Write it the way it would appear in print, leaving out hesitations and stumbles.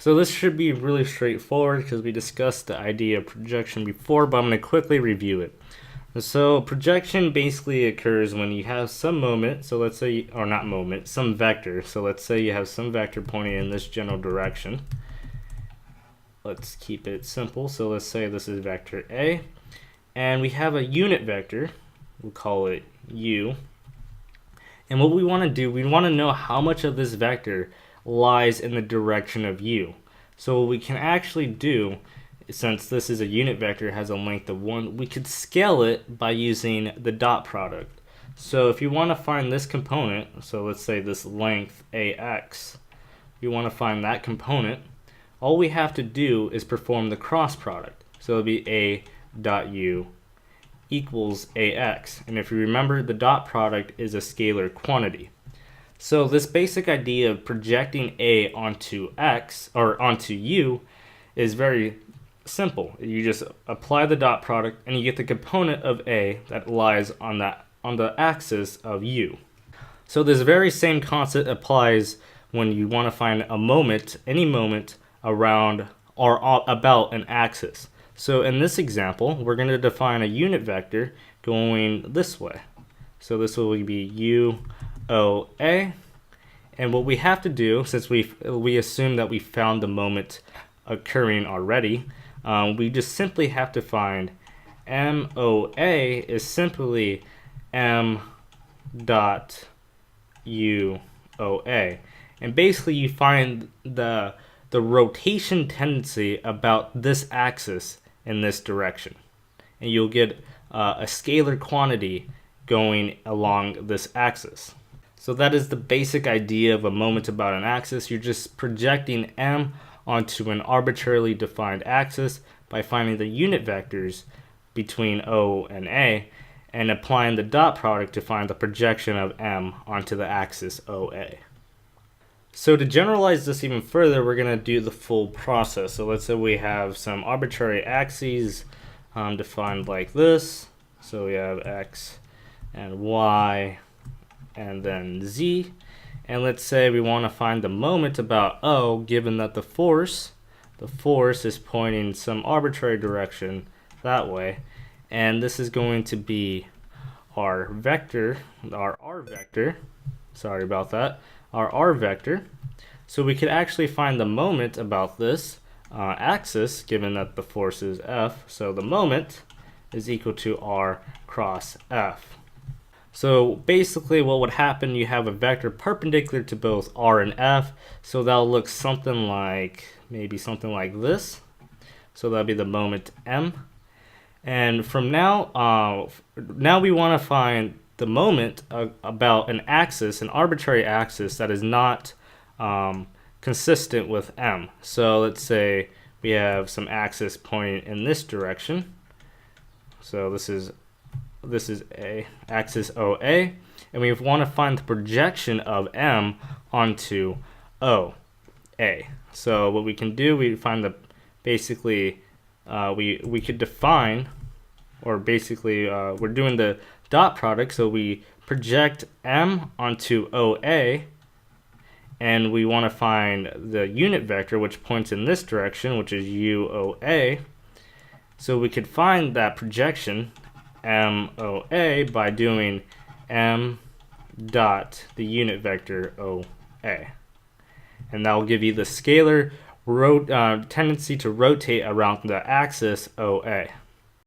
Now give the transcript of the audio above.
So this should be really straightforward because we discussed the idea of projection before, but I'm going to quickly review it. So projection basically occurs when you have some moment, so let's say, or not moment, some vector. So let's say you have some vector pointing in this general direction. Let's keep it simple. So let's say this is vector A, and we have a unit vector. We'll call it U. And what we want to do, we want to know how much of this vector lies in the direction of U. So what we can actually do, since this is a unit vector, has a length of 1, we could scale it by using the dot product. So if you want to find this component, so let's say this length AX, you want to find that component, all we have to do is perform the cross product. So it'll be A dot U equals AX. And if you remember, the dot product is a scalar quantity. So this basic idea of projecting A onto X, or onto U, is very simple. You just apply the dot product and you get the component of A that lies on the axis of U. So this very same concept applies when you want to find a moment, any moment around or about an axis. So in this example, we're going to define a unit vector going this way. So this will be UOA. And what we have to do, since we assume that we found the moment occurring already, we just simply have to find MOA is simply M dot UOA. And basically you find the rotation tendency about this axis in this direction. And you'll get a scalar quantity going along this axis. So that is the basic idea of a moment about an axis. You're just projecting M onto an arbitrarily defined axis by finding the unit vectors between O and A and applying the dot product to find the projection of M onto the axis OA. So to generalize this even further, we're going to do the full process. So let's say we have some arbitrary axes defined like this. So we have X and Y and then Z. And let's say we want to find the moment about O, given that the force is pointing some arbitrary direction that way. And this is going to be our vector, our R vector. Sorry about that. Our R vector. So we could actually find the moment about this axis, given that the force is F. So the moment is equal to R cross F. So basically what would happen, you have a vector perpendicular to both R and F. So that'll look something like, maybe something like this. So that'll be the moment M. And from now, now we want to find the moment about an axis, an arbitrary axis that is not consistent with M. So let's say we have some axis pointing in this direction. So this is A, axis OA, and we want to find the projection of M onto OA. So what we can do, we find the basically we could define, or basically we're doing the dot product, so we project M onto OA, and we want to find the unit vector which points in this direction, which is UOA. So we could find that projection MOA by doing M dot the unit vector OA. And that will give you the scalar tendency to rotate around the axis OA.